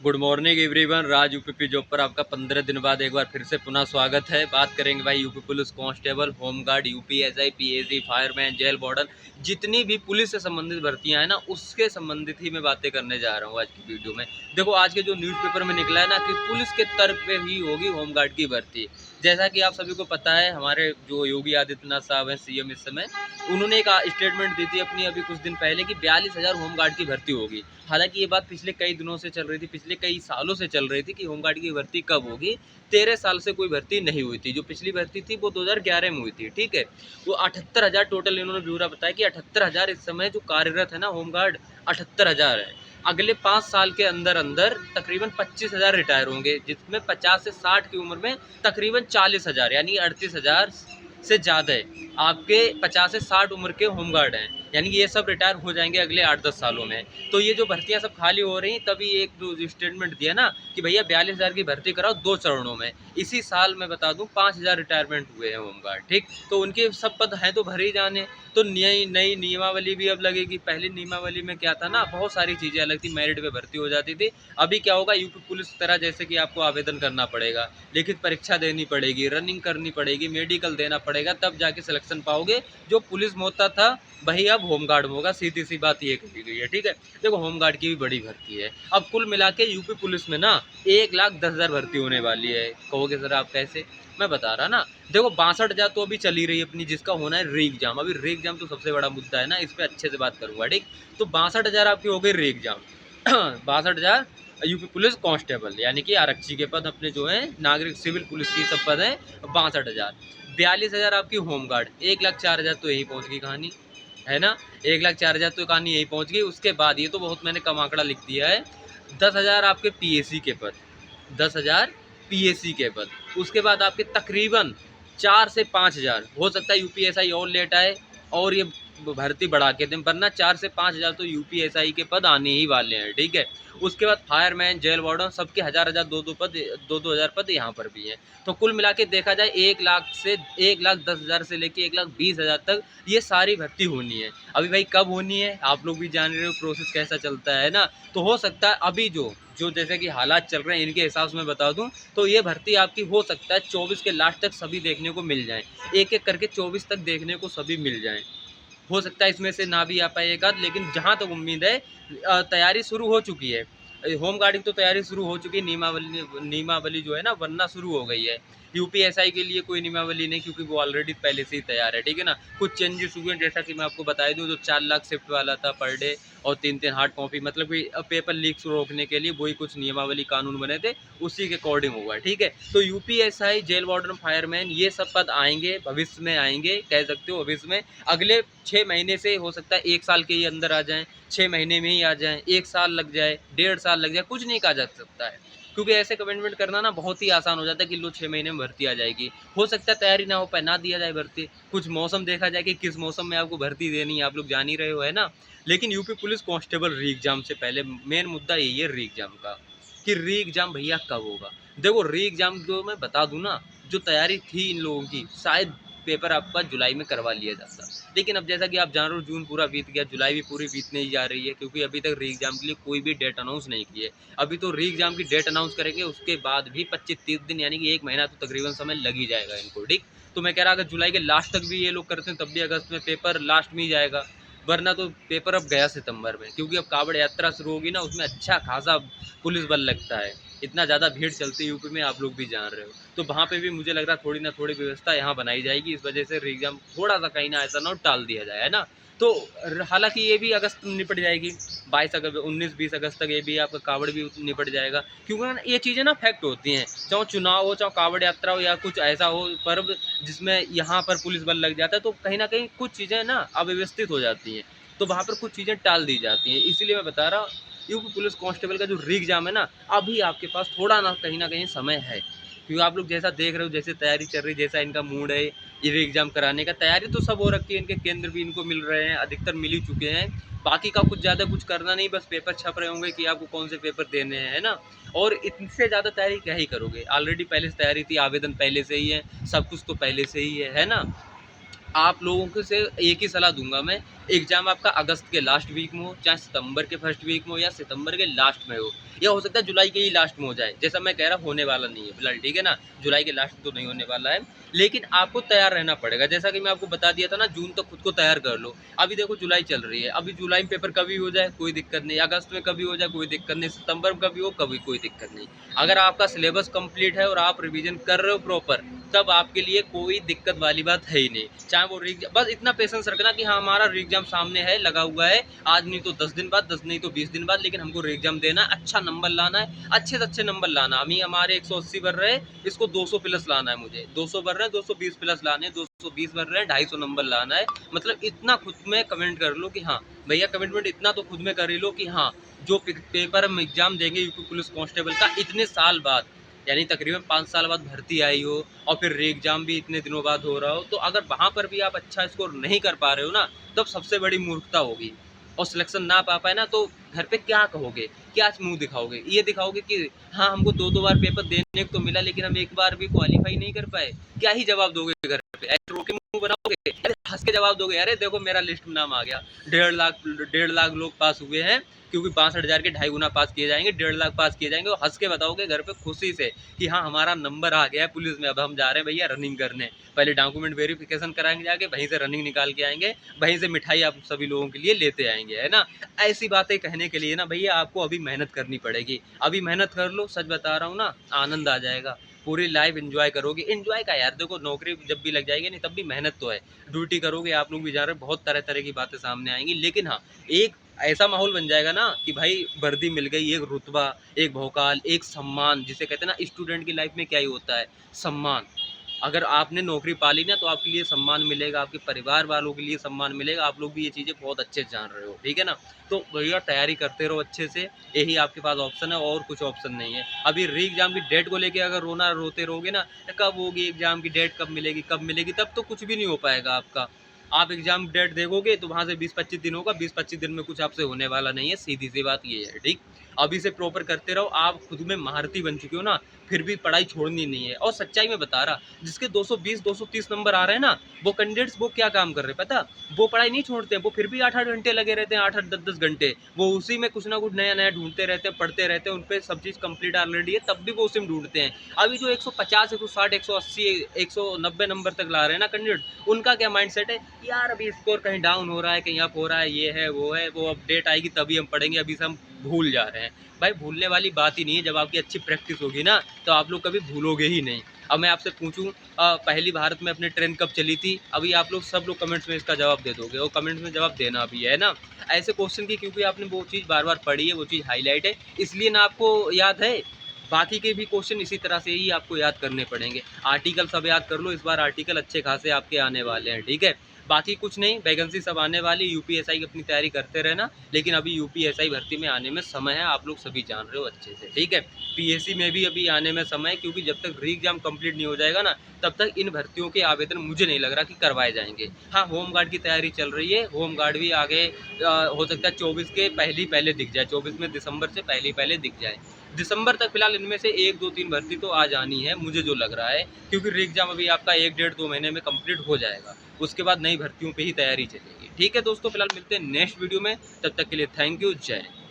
Good morning everyone. Raj UPP job पर आपका 15 दिन बाद एक बार फिर से पुनः स्वागत है। बात करेंगे भाई UP police constable, home guard, UPSI, PAC, fireman, jail warden, जितनी भी पुलिस से संबंधित भर्तियां हैं ना, उसके संबंधित ही मैं बातें करने जा रहा हूँ आज की वीडियो में। देखो, आज के जो न्यूज़पेपर में निकला है ना कि पुलिस के तर्क पे ही होगी होमगार्ड की भर्ती। जैसा कि आप सभी को पता है, हमारे जो योगी आदित्यनाथ साहब हैं सीएम इस समय, उन्होंने एक स्टेटमेंट दी थी अपनी अभी कुछ दिन पहले कि 42,000 होमगार्ड की भर्ती होगी। हालांकि ये बात पिछले कई दिनों से चल रही थी, पिछले कई सालों से चल रही थी कि होमगार्ड की भर्ती कब होगी। 13 साल से कोई भर्ती नहीं हुई थी। जो पिछली भर्ती थी वो 2011 में हुई थी, ठीक है। वो 78,000 टोटल इन्होंने ब्यौरा बताया कि 78,000 इस समय जो कार्यरत है ना होमगार्ड, 78,000 है। अगले 5 साल के अंदर अंदर तकरीबन 25,000 रिटायर होंगे, जिसमें 50 से 60 की उम्र में तकरीबन 40,000 यानी 38,000 से ज़्यादा है आपके 50 से 60 उम्र के होमगार्ड हैं। यानी कि ये सब रिटायर हो जाएंगे अगले 8-10 सालों में। तो ये जो भर्तियां सब खाली हो रही, तभी एक जो स्टेटमेंट दिया ना कि भैया 42,000 की भर्ती कराओ 2 चरणों में। इसी साल मैं बता दूं 5,000 रिटायरमेंट हुए हैं होमगार्ड, ठीक। तो उनके सब पद हैं तो भरे ही जाने। तो नई नई नियमावली भी अब लगेगी। पहले नियमावली में क्या था ना, बहुत सारी चीज़ें अलग थी, मेरिट पे भर्ती हो जाती थी। अभी क्या होगा, यूपी पुलिस तरह जैसे कि आपको आवेदन करना पड़ेगा, लिखित परीक्षा देनी पड़ेगी, रनिंग करनी पड़ेगी, मेडिकल देना पड़ेगा, तब जाके सिलेक्शन पाओगे। जो पुलिस में होता था वही अब होमगार्ड में होगा। सीधी सी बात ये कही गई है, ठीक है। देखो, होमगार्ड की भी बड़ी भर्ती है। अब कुल मिला के यूपी पुलिस में ना 1,10,000 भर्ती होने वाली है। कहोगे सर आप कैसे? मैं बता रहा ना। देखो, 62,000 तो अभी चल ही रही है अपनी, जिसका होना है री एग्जाम। अभी री एग्जाम तो सबसे बड़ा मुद्दा है ना, इस पर अच्छे से बात करूंगा, ठीक। तो 62,000 आपकी हो गई री एग्जाम। 62,000 यूपी पुलिस कांस्टेबल यानी कि आरक्षी के पद अपने जो है, नागरिक सिविल पुलिस की सब पद हैं। 62,000, 42,000 आपकी होमगार्ड, 1,04,000 तो यही पहुंच गई कहानी, है ना। 1,04,000 तो कहानी यही पहुंच गई। उसके बाद ये तो बहुत मैंने कम आंकड़ा लिख दिया है, 10,000 आपके पीएसी के पद, 10,000 पीएसी के पद। उसके बाद आपके तकरीबन 4 से 5,000, हो सकता है यूपीएसआई और लेट आए और ये भर्ती बढ़ा के दें, वरना 4 से 5,000 तो यूपीएसआई के पद आने ही वाले हैं, ठीक है। उसके बाद फायरमैन, जेल वार्डन, सबके 1,000 दो पद, 2,000 पद यहाँ पर भी हैं। तो कुल मिला के देखा जाए 1,10,000 से लेके 1,20,000 तक ये सारी भर्ती होनी है। अभी भाई कब होनी है आप लोग भी जान रहे हो, प्रोसेस कैसा चलता है ना। तो हो सकता है अभी जो जो जैसे कि हालात चल रहे हैं इनके हिसाब से मैं बता दूं, तो ये भर्ती आपकी हो सकता है 24 के लास्ट तक सभी देखने को मिल जाएं। एक एक करके 24 तक देखने को सभी मिल जाएं। हो सकता है इसमें से ना भी आ पाए एक आध, लेकिन जहाँ तक उम्मीद है तैयारी शुरू हो चुकी है। होमगार्ड की तो तैयारी शुरू हो चुकी है। नियमावली जो है ना बनना शुरू हो गई है। यूपीएसआई के लिए कोई नियमावली नहीं, क्योंकि वो ऑलरेडी पहले से ही तैयार है, ठीक है ना। कुछ चेंजेस हुए हैं, जैसा कि मैं आपको बता दूं, जो 4 लाख शिफ्ट वाला था पर डे और 3-3 हार्ड कॉपी, मतलब कि पेपर लीक्स रोकने के लिए वही कुछ नियमावली कानून बने थे, उसी के अकॉर्डिंग हुआ, ठीक है। तो यूपीएसआई, जेल वार्डन, फायरमैन, ये सब पद आएंगे, भविष्य में आएंगे, कह सकते हो भविष्य में। अगले 6 महीने से हो सकता है 1 साल के ही अंदर आ जाएं, 6 महीने में ही आ जाएं, 1 साल लग जाए, 1.5 साल लग जाए, कुछ नहीं कहा जा सकता है। क्योंकि ऐसे कमिटमेंट करना ना बहुत ही आसान हो जाता है कि लो 6 महीने में भर्ती आ जाएगी। हो सकता है तैयारी ना हो पाए, ना दिया जाए भर्ती। कुछ मौसम देखा जाए कि किस मौसम में आपको भर्ती देनी है, आप लोग जान ही रहे हो, है ना। लेकिन यूपी पुलिस कांस्टेबल री एग्जाम से पहले मेन मुद्दा यही है री एग्जाम का, कि री एग्जाम भैया कब होगा। देखो, री एग्जाम जो मैं बता दूं ना, जो तैयारी थी इन लोगों की, शायद पेपर आपका जुलाई में करवा लिया जाता। लेकिन अब जैसा कि आप जान रहे हो, जून पूरा बीत गया, जुलाई भी पूरी बीतने ही जा रही है, क्योंकि अभी तक री एग्जाम के लिए कोई भी डेट अनाउंस नहीं की है। अभी तो री एग्जाम की डेट अनाउंस करेंगे, उसके बाद भी 25-30 दिन यानी कि 1 महीना तो तकरीबन समय लग ही जाएगा इनको, ठीक। तो मैं कह रहा, अगर जुलाई के लास्ट तक भी ये लोग करते हैं तब भी अगस्त में पेपर लास्ट में ही जाएगा। वरना तो पेपर अब गया सितंबर में, क्योंकि अब कावड़ यात्रा शुरू होगी ना, उसमें अच्छा खासा पुलिस बल लगता है। इतना ज़्यादा भीड़ चलती है यूपी में, आप लोग भी जान रहे हो। तो वहाँ पे भी मुझे लग रहा है थोड़ी ना थोड़ी व्यवस्था यहाँ बनाई जाएगी। इस वजह से री एग्जाम थोड़ा सा कहीं ना ऐसा ना टाल दिया जाए, है ना। तो हालांकि ये भी अगस्त में निपट जाएगी, 19-20 अगस्त तक ये भी आपका कावड़ भी निपट जाएगा। क्योंकि ना ये चीज़ें ना फैक्ट होती हैं, चाहे चुनाव हो, चाहे कावड़ यात्रा हो, या कुछ ऐसा हो पर्व जिसमें यहाँ पर पुलिस बल लग जाता है, तो कहीं ना कहीं कुछ चीज़ें ना अव्यवस्थित हो जाती हैं। तो वहाँ पर कुछ चीज़ें टाल दी जाती हैं। इसीलिए मैं बता रहा हूँ, यूपी पुलिस कांस्टेबल का जो री एग्जाम है ना, अभी आपके पास थोड़ा ना कहीं समय है। क्योंकि आप लोग जैसा देख रहे हो, जैसे तैयारी चल रही, जैसा इनका मूड है ये री एग्जाम कराने का, तैयारी तो सब हो रखी है, इनके केंद्र भी इनको मिल रहे हैं, अधिकतर मिल ही चुके हैं। बाकी का कुछ ज़्यादा कुछ करना नहीं, बस पेपर छप रहे होंगे कि आपको कौन से पेपर देने हैं, है ना। और इनसे ज़्यादा तैयारी क्या ही करोगे, ऑलरेडी पहले से तैयारी थी, आवेदन पहले से ही है, सब कुछ तो पहले से ही है ना। आप लोगों को से एक ही सलाह दूंगा मैं, एग्जाम आपका अगस्त के लास्ट वीक में हो, चाहे सितंबर के फर्स्ट वीक में हो या सितंबर के लास्ट में हो, या हो सकता है जुलाई के ही लास्ट में हो जाए। जैसा मैं कह रहा होने वाला नहीं है फिलहाल, ठीक है ना, जुलाई के लास्ट तो नहीं होने वाला है, लेकिन आपको तैयार रहना पड़ेगा। जैसा कि मैं आपको बता दिया था ना, जून तक खुद को तैयार कर लो। अभी देखो जुलाई चल रही है, अभी जुलाई में पेपर कभी हो जाए कोई दिक्कत नहीं, अगस्त में कभी हो जाए कोई दिक्कत नहीं, सितंबर में कभी हो कभी कोई दिक्कत नहीं। अगर आपका सिलेबस कंप्लीट है और आप रिवीजन कर रहे हो प्रॉपर, तब आपके लिए कोई दिक्कत वाली बात है ही नहीं। चाहे वो बस इतना पेशेंस रखना कि हाँ हमारा एग्जाम सामने है, लगा हुआ है, आज नहीं तो 10 दिन बाद, 10 नहीं तो 20 दिन बाद, लेकिन हमको एग्जाम देना है, अच्छा नंबर लाना है, अच्छे से अच्छे नंबर लाना। अभी हमारे 180 बन रहे हैं, इसको 200 प्लस लाना है, मुझे 200 बन रहे हैं, 220 प्लस लाने, 220 बन रहे हैं, 250 नंबर लाना है। मतलब इतना खुद में कमेंट कर लो कि हाँ भैया, कमिटमेंट इतना तो खुद में कर ही लो कि हाँ जो पेपर हम एग्जाम देंगे यूपी पुलिस कांस्टेबल का इतने साल बाद, यानी तकरीबन 5 साल बाद भर्ती आई हो, और फिर री एग्जाम भी इतने दिनों बाद हो रहा हो, तो अगर वहाँ पर भी आप अच्छा स्कोर नहीं कर पा रहे हो ना, तब सबसे बड़ी मूर्खता होगी। और सिलेक्शन ना पा पाए ना, तो घर पे क्या कहोगे, क्या मुंह दिखाओगे? ये दिखाओगे कि हाँ हमको 2-2 बार पेपर देने को तो मिला, लेकिन हम एक बार भी क्वालिफाई नहीं कर पाए। क्या ही जवाब दोगे घर पे? ऐसे रो के मुंह बनाओगे? अरे हंस के जवाब दोगे, अरे देखो मेरा लिस्ट में नाम आ गया, 1.5 लाख लोग पास हुए हैं, क्योंकि 62,000 के 2.5 गुना पास किए जाएंगे, 1.5 लाख पास किए जाएंगे, और हंस के बताओगे घर पे खुशी से कि हाँ हमारा नंबर आ गया है पुलिस में, अब हम जा रहे हैं भैया रनिंग करने। पहले डॉक्यूमेंट वेरिफिकेशन कराएंगे, जाके वहीं से रनिंग निकाल के आएंगे, वहीं से मिठाई आप सभी लोगों के लिए लेते आएंगे, है ना। ऐसी बातें कहने के लिए ना भैया आपको अभी मेहनत करनी पड़ेगी। अभी मेहनत कर लो, सच बता रहा हूँ ना, आनंद आ जाएगा, पूरी लाइफ एंजॉय करोगे। एंजॉय का यार देखो, नौकरी जब भी लग जाएगी नहीं तब भी मेहनत तो है, ड्यूटी करोगे, आप लोग भी जा रहे हो, बहुत तरह तरह की बातें सामने आएंगी, लेकिन हाँ एक ऐसा माहौल बन जाएगा ना कि भाई वर्दी मिल गई, एक रुतबा, एक भौकाल, एक सम्मान, जिसे कहते हैं ना स्टूडेंट की लाइफ में क्या ही होता है, सम्मान। अगर आपने नौकरी पाली ना, तो आपके लिए सम्मान मिलेगा, आपके परिवार वालों के लिए सम्मान मिलेगा, आप लोग भी ये चीज़ें बहुत अच्छे से जान रहे हो, ठीक है ना। तो भैया तैयारी करते रहो अच्छे से, यही आपके पास ऑप्शन है, और कुछ ऑप्शन नहीं है। अभी री एग्जाम की डेट को लेके अगर रोते रहोगे ना, कब होगी एग्जाम की डेट, कब मिलेगी, तब तो कुछ भी नहीं हो पाएगा आपका। आप एग्जाम डेट देखोगे तो वहाँ से 20-25 दिन होगा, 20-25 दिन में कुछ आपसे होने वाला नहीं है, सीधी सी बात ये है, ठीक। अभी से प्रॉपर करते रहो, आप खुद में महारथी बन चुके हो ना, फिर भी पढ़ाई छोड़नी नहीं है। और सच्चाई में बता रहा, जिसके 220-230 नंबर आ रहे हैं ना, वो कैंडिडेट्स वो क्या काम कर रहे हैं पता, वो पढ़ाई नहीं छोड़ते हैं, वो फिर भी 8-8 घंटे लगे रहते हैं, 8-8 10-10 घंटे, वो उसी में कुछ ना कुछ नया नया ढूंढते रहते हैं, पढ़ते रहते हैं, उन पर सब चीज़ कंप्लीट ऑलरेडी है, तब भी वो उसी में ढूंढते हैं। अभी जो 150, 160, 180, 190 नंबर तक ला रहे हैं ना कैंडिडेट, उनका क्या माइंड सेट है, यार अभी स्कोर कहीं डाउन हो रहा है, कहीं अप हो रहा है, ये है वो है, वो अपडेट आएगी तभी हम पढ़ेंगे, अभी से हम भूल जा रहे हैं। भाई भूलने वाली बात ही नहीं है, जब आपकी अच्छी प्रैक्टिस होगी ना, तो आप लोग कभी भूलोगे ही नहीं। अब मैं आपसे पूछूं, पहली भारत में अपने ट्रेन कब चली थी, अभी आप लोग सब लोग कमेंट्स में इसका जवाब दे दोगे, और कमेंट्स में जवाब देना भी है ना, ऐसे क्वेश्चन की, क्योंकि आपने वो चीज़ बार बार पढ़ी है, वो चीज़ हाईलाइट है, इसलिए ना आपको याद है। बाकी के भी क्वेश्चन इसी तरह से ही आपको याद करने पड़ेंगे। आर्टिकल सब याद कर लो, इस बार आर्टिकल अच्छे खासे आपके आने वाले हैं, ठीक है। बाकी कुछ नहीं, वैकेंसी सब आने वाली, यूपीएसआई की अपनी तैयारी करते रहना, लेकिन अभी यूपीएसआई भर्ती में आने में समय है, आप लोग सभी जान रहे हो अच्छे से, ठीक है। पीएससी में भी अभी आने में समय है, क्योंकि जब तक री एग्जाम कंप्लीट नहीं हो जाएगा ना, तब तक इन भर्तियों के आवेदन मुझे नहीं लग रहा कि करवाए जाएंगे। हाँ होमगार्ड की तैयारी चल रही है, होमगार्ड भी आगे हो सकता है 24 के पहले दिख जाए, 24 में दिसंबर से पहले दिख जाए। दिसंबर तक फिलहाल इनमें से 1-2-3 भर्ती तो आ जानी है, मुझे जो लग रहा है, क्योंकि री एग्जाम अभी आपका 1-1.5-2 महीने में कंप्लीट हो जाएगा, उसके बाद नई भर्तियों पे ही तैयारी चलेगी, ठीक है दोस्तों। फिलहाल मिलते हैं नेक्स्ट वीडियो में, तब तक के लिए थैंक यू, जय हिंद।